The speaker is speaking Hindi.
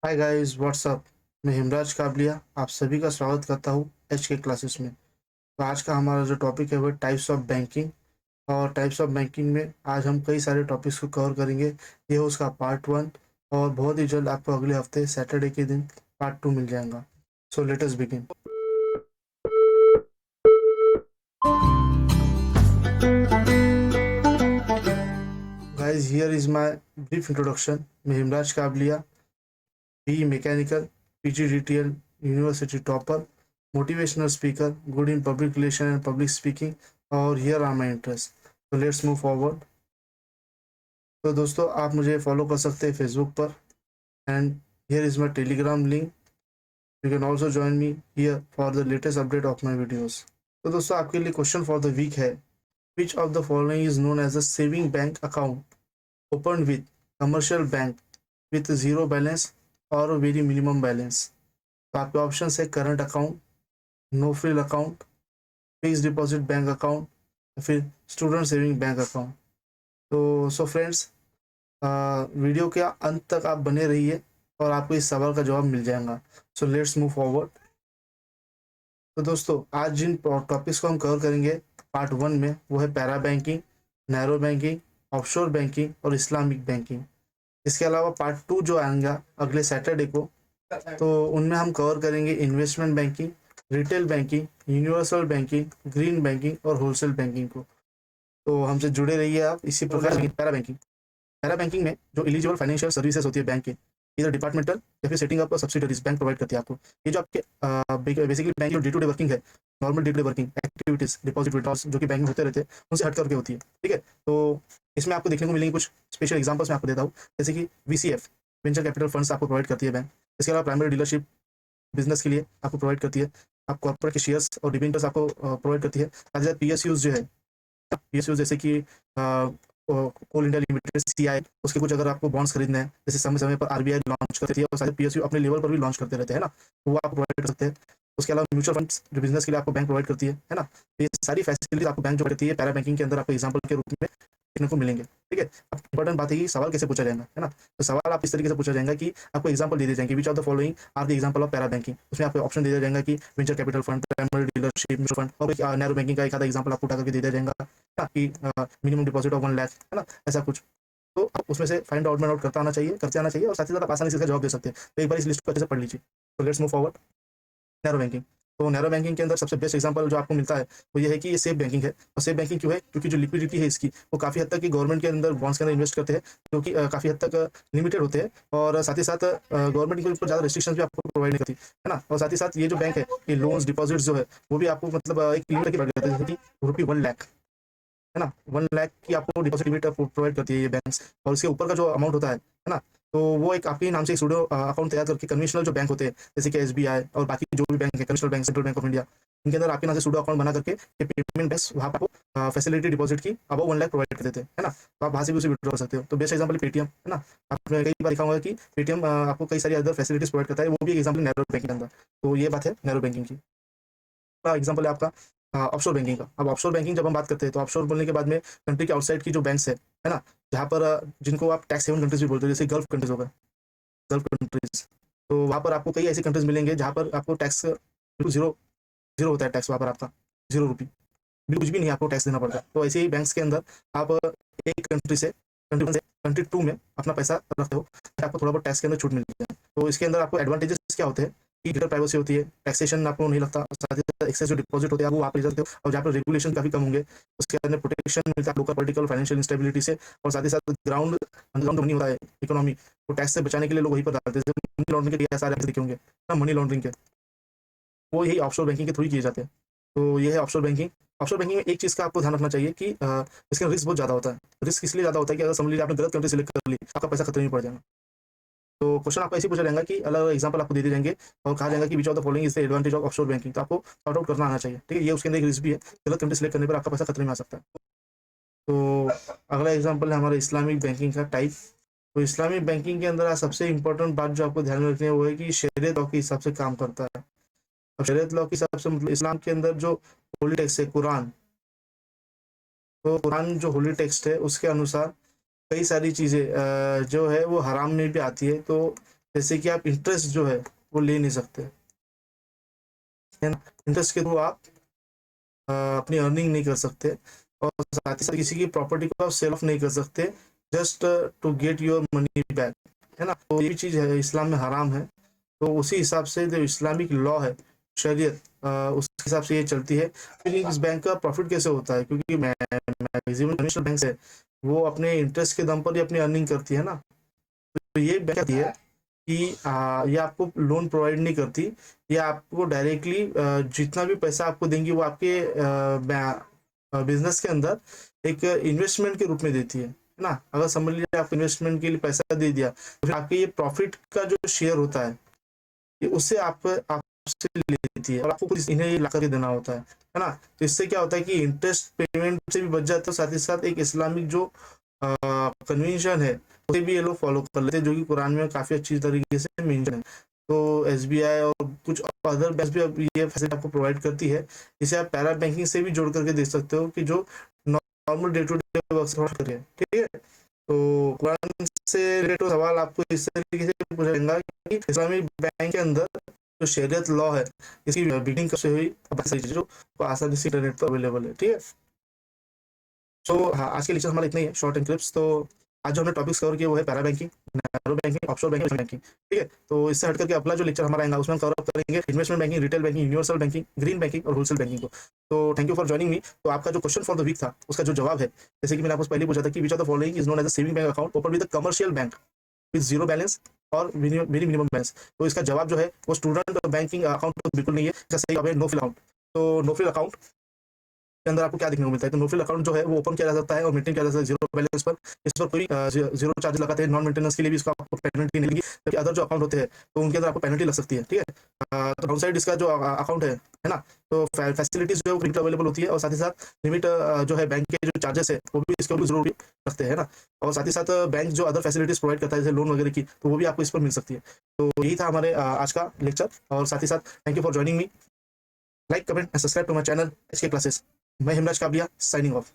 Hi guys what's up. मैं हिमराज काबलिया आप सभी का स्वागत करता हूँ एच के क्लासेस में। तो आज का हमारा जो टॉपिक है वो टाइप्स ऑफ बैंकिंग। और टाइप्स ऑफ बैंकिंग में आज हम कई सारे टॉपिक्स को कवर करेंगे। ये है उसका पार्ट वन। और बहुत ही जल्द आपको अगले हफ्ते सैटरडे के दिन पार्ट टू मिल जाएगा। So let us begin. Guys here is my brief introduction. मैं Himraj Kabalia, B mechanical, PGDTL university topper, motivational speaker, good in public relation and public speaking, और हियर आर माई इंटरेस्ट। तो लेट्स मूव फॉरवर्ड। तो दोस्तों आप मुझे फॉलो कर सकते हैं फेसबुक पर, and here is my Telegram link. You can also join me here for the latest update of my videos. तो दोस्तों आपके लिए क्वेश्चन फॉर द वीक है, which of the following is known as a saving bank account open with commercial bank with zero balance और वेरी मिनिमम बैलेंस। तो आपके ऑप्शन है current account, no frill account, fix deposit bank account, फिर स्टूडेंट सेविंग बैंक अकाउंट। तो सो फ्रेंड्स, वीडियो के अंत तक आप बने रहिए और आपको इस सवाल का जवाब मिल जाएगा। So let's move forward. तो दोस्तों आज जिन टॉपिक्स को हम कवर करेंगे पार्ट वन में वो है para banking, narrow banking, offshore banking और इस्लामिक बैंकिंग। इसके अलावा पार्ट टू जो आएगा अगले सैटरडे को, तो उनमें हम कवर करेंगे investment banking, retail banking, universal banking, green banking और होलसेल बैंकिंग को। तो हमसे जुड़े रहिए आप इसी प्रकार। पैरा बैंकिंग, पैरा बैंकिंग में जो एलिजिबल फाइनेंशियल सर्विसेज होती है बैंक की, इधर डिपार्टमेंटल या फिर setting up subsidiaries bank provide करती है आपको। ये जो आपके बेसिकली बैंक की डे टू डे वर्किंग है, normal day to day working activities, deposit withdrawals जो कि बैंक में होते रहते हैं, उनसे हट करके होती है। ठीक है, तो इसमें आपको देखने को मिलेंगे कुछ स्पेशल एग्जाम्पल्स मैं आपको देता हूँ। जैसे कि VCF वेंचर कैपिटल फंड्स आपको प्रोवाइड करती है बैंक। इसके अलावा प्राइमरी डीलरशिप बिजनेस के लिए आपको प्रोवाइड करती है। आप कॉर्पोरेट के शेयर्स और डिबेंचर्स आपको प्रोवाइड करती है। साथ ही साथ PSUs जो है, PSUs जैसे कि कोल इंडिया लिमिटेड CI, उसके कुछ अगर आपको बॉन्ड्स खरीदने हैं, जैसे समय समय पर RBI लॉन्च करती है और सारे PSU अपने लेवल पर भी लॉन्च करते रहते हैं ना, तो वो आप प्रोवाइड कर सकते हैं। उसके अलावा म्यूचुअल फंड्स जो बिजनेस के लिए आपको बैंक प्रोवाइड करती है ना, तो ये सारी फैसिलिटीज आपको बैंक जो करती है पैरा बैंकिंग के अंदर आपको एग्जाम्पल के रूप में देखने को मिलेंगे। ठीक है, अब इंपॉर्टेंट बात है कि सवाल कैसे पूछा जाएगा, है ना। तो सवाल आप इस तरीके से पूछा जाएगा कि आपको एग्जाम्पल दे दिए जाएंगे, which of the following are the example of para banking. उसमें आपको ऑप्शन दे दिया जाएगा कि venture capital fund, primary dealership, mutual fund और नैरो बैंकिंग का एक आधा एग्जाम्पल आपको उठा करके दे दिया जाएगा कि मिनिमम डिपॉजिट ऑफ 1 लाख, है ना, ऐसा कुछ। तो आप उसमें से फाइंड आउट आउट करता आना चाहिए, करते आना चाहिए, और साथ ही साथ आप आसानी से इसका जवाब दे सकते हैं। तो एक बार इस लिस्ट को अच्छे से पढ़ लीजिए। तो let's move forward. Narrow banking, तो नैरो बैंकिंग के अंदर सबसे बेस्ट एग्जांपल जो आपको मिलता है वो ये है कि ये सेफ बैंकिंग है। और सेफ बैंकिंग क्यों है? क्योंकि जो लिक्विडिटी है इसकी वो काफ़ी हद तक कि गवर्नमेंट के अंदर बॉन्ड्स के अंदर इन्वेस्ट करते हैं, जो कि काफ़ी हद तक लिमिटेड होते हैं। और साथ ही साथ गवर्नमेंट के ऊपर ज़्यादा रिस्ट्रिक्शन भी आपको प्रोवाइड नहीं करती, है ना। और साथ ही साथ ये जो बैंक है, ये लोन्स डिपॉजिट जो है वो भी आपको मतलब एक लिमिट की पड़ जाती है, जैसे कि ₹1 लाख, है ना। 1 लाख की आपको डिपॉजिट लिमिट प्रोवाइड करती है ये बैंक्स। और इसके ऊपर का जो अमाउंट होता है ना, तो वो एक आपके नाम से एक सूडो अकाउंट तैयार करके कन्वेंशनल जो बैंक होते हैं जैसे कि SBI और बाकी जो भी बैंक है, commercial bank, central bank of India, इनके अंदर आपके नाम से सूडो अकाउंट बना करके ये पेमेंट बैंक्स वहाँ पर आपको फैसिलिटी डिपॉजिट की अबव 1 लाख प्रोवाइड कर देते हैं, है ना। तो आप वहाँ से भी उसे विड्रॉ कर सकते हो। तो बेस्ट एग्जाम्पल पेटीएम, है ना। आपने कई बार देखा होगा कि पेटीएम आपको कई सारी अदर फैसिलिटीज प्रोवाइड करता है, वो भी एक एग्जाम्पल नैरो बैंकिंग के अंदर। तो ये बात है नैरो बैंकिंग की। एग्जाम्पल है आपका ऑफशोर बैंकिंग का। अब ऑफशोर बैंकिंग जब हम बात करते हैं तो ऑफशोर बोलने के बाद में कंट्री के आउटसाइड की जो बैंक्स है ना, जहाँ पर जिनको आप टैक्स हेवन कंट्रीज भी बोलते हैं, जैसे गल्फ कंट्रीज हो गए, गल्फ कंट्रीज। तो वहाँ पर आपको कई ऐसी कंट्रीज मिलेंगे जहाँ पर आपको टैक्स बिल्कुल जीरो जीरो होता है। टैक्स वहाँ पर आपका ₹0, बिल्कुल कुछ भी नहीं आपको टैक्स देना पड़ता। तो ऐसे ही बैंक्स के अंदर आप एक कंट्री से कंट्री वन से कंट्री टू में अपना पैसा रखते हो, आपको थोड़ा बहुत टैक्स के अंदर छूट मिलती है। तो इसके अंदर आपको एडवांटेजेस क्या होते हैं कि ग्रेटर प्राइवेसी होती है, टैक्सेशन आपको नहीं लगता, साथ ही साथ एक्सेस जो डिपॉजिट होते हैं वो आप ले सकते हो, और जहाँ पर रेगुलेशन काफी कम होंगे उसके अंदर प्रोटेक्शन मिलता है लोकल पॉलिटिकल फाइनेंशियल इंस्टेबिलिटी से। और साथ ही साथ ग्राउंड ग्राउंड मनी होता है इकोनॉमी, तो टैक्स से बचाने के लिए लोग वहीं पर डालते हैं। मनी लॉन्ड्रिंग के सारे दिखे होंगे ना, मनी लॉन्ड्रिंग के वो यही ऑफशोर बैंकिंग के थ्रू ही किए जाते हैं। तो ये है ऑफशोर बैंकिंग। ऑफशोर बैंकिंग में एक चीज़ का आपको ध्यान रखना चाहिए कि इसका रिस्क बहुत ज़्यादा होता है। रिस्क इसलिए ज़्यादा होता है कि अगर समझ लीजिए आपने गलत कंट्री सिलेक्ट कर ली, आपका पैसा खतरे में पड़ जाएगा। तो क्वेश्चन आपको ऐसे पूछा जाएगा कि अलग अलग एग्जाम्पल आपको दे दिए जाएंगे और कहा जाएगा कि which of the following is the advantage of offshore banking. तो आपको सॉर्ट आउट करना आना चाहिए। ठीक है, ये उसके अंदर एक रिस्क भी है, गलत कंट्री सिलेक्ट करने पर आपका पैसा खतरे में आ सकता है। तो अगला एग्जाम्पल है हमारा इस्लामिक बैंकिंग का टाइप। तो इस्लामिक बैंकिंग के अंदर सबसे इंपॉर्टेंट बात जो आपको ध्यान में रखनी है वो है कि शरीयत लॉ के हिसाब से काम करता है। अब शरीयत लॉ के हिसाब से मतलब इस्लाम के अंदर जो होली टेक्स्ट है कुरान, तो कुरान जो होली टेक्स्ट है उसके अनुसार कई सारी चीज़ें जो है वो हराम में भी आती है। तो जैसे कि आप इंटरेस्ट जो है वो ले नहीं सकते, है ना। इंटरेस्ट के थ्रू आप अपनी अर्निंग नहीं कर सकते, और साथ ही साथ किसी की प्रॉपर्टी को आप सेल ऑफ नहीं कर सकते just to get your money back, है ना। तो ये भी चीज़ है इस्लाम में हराम है। तो उसी हिसाब से जो इस्लामिक लॉ है, शरीयत, उस हिसाब से ये चलती है। फिर इस बैंक का प्रॉफिट कैसे होता है, क्योंकि मैक्सिमम कमर्शियल बैंक है वो अपने इंटरेस्ट के दम पर ही अपनी अर्निंग करती है ना। तो ये बैंक कहती है कि ये आपको लोन प्रोवाइड नहीं करती, ये आपको डायरेक्टली जितना भी पैसा आपको देंगी वो आपके बिजनेस के अंदर एक इन्वेस्टमेंट के रूप में देती है ना। अगर समझ लीजिए आप इन्वेस्टमेंट के लिए पैसा दे दिया, तो फिर आपके ये प्रॉफिट का जो शेयर होता है ये उससे आपसे लेती है, और आपको कुछ इन्हें ला करके देना होता है ना। तो इससे क्या होता है कि इंटरेस्ट पेमेंट से भी बच जाता है, साथ ही साथ एक इस्लामिक जो कन्वेंशन है उसे भी ये लोग फॉलो कर लेते हैं, जो कि कुरान में काफ़ी अच्छी तरीके से मेंशन है। तो एसबीआई और कुछ अदर बैंक भी अब ये फैसिलिटी आपको प्रोवाइड करती है। इसे आप पैरा बैंकिंग से भी जोड़ करके देख सकते हो, कि जो normal day to day work से थोड़ा हट है, ठीक है। तो कुरान से रिलेटेड सवाल आपको इस तरीके से पूछा जाएगा कि इस्लामिक बैंक के अंदर जो शरीयत लॉ है इसकी बिल्डिंग कब से हुई, सारी चीज़ें जो आसानी से इंटरनेट पर अवेलेबल है, ठीक है। सो हाँ, आज के लेक्चर हमारा इतना ही है, शॉर्ट एंड क्लिप्स। तो आज जो हमने टॉपिक्स कवर किए वो है para banking, narrow banking, offshore banking, banking, ठीक है। तो इससे हट करके अगला जो लेक्चर हमारा आएगा उसमें हम कवर करेंगे investment banking, retail banking, universal banking, green banking और होलसेल बैंकिंग को। तो थैंक यू फॉर ज्वाइनिंग मी। तो आपका जो क्वेश्चन फॉर द वीक था उसका जो जवाब है, जैसे कि मैंने आपको पहले पूछा था कि which of the following is known as a saving bank account open with a commercial bank with zero balance और वेरी मिनिमम बैलेंस। तो इसका जवाब जो है वो स्टूडेंट बैंकिंग अकाउंट तो बिल्कुल नहीं है, इसका सही जवाब है नो फ्रिल अकाउंट। तो नो फ्रिल अकाउंट के अंदर आपको क्या देखने को मिलता है, तो नो फ्रिल अकाउंट जो है वो ओपन किया जा सकता है और मेंटेन किया जा सकता है जीरो बैलेंस पर। इस पर कोई जीरो चार्ज लगाते हैं, नॉन मेंटेनेंस के लिए भी इसका आपको पेनल्टी नहीं लगी, जबकि अदर जो अकाउंट होते हैं तो उनके अंदर आपको पेनल्टी लग सकती है, ठीक है। तो डाउन साइड इसका जो अकाउंट है ना, तो फैसिलिटीज जो है अवेलेबल होती है, और साथ ही साथ लिमिट जो है बैंक के जो चार्जेस है वो भी इसके ऊपर जरूर रखते हैं ना। और साथ ही साथ बैंक जो अदर फैसिलिटीज प्रोवाइड करता है जैसे लोन वगैरह की, तो वो भी आपको इस पर मिल सकती है। तो यही था हमारे आज का लेक्चर, और साथ ही साथ thank you for joining me. Like, comment and subscribe to my channel HK classes. मैं हिमराज काबलिया, साइनिंग ऑफ।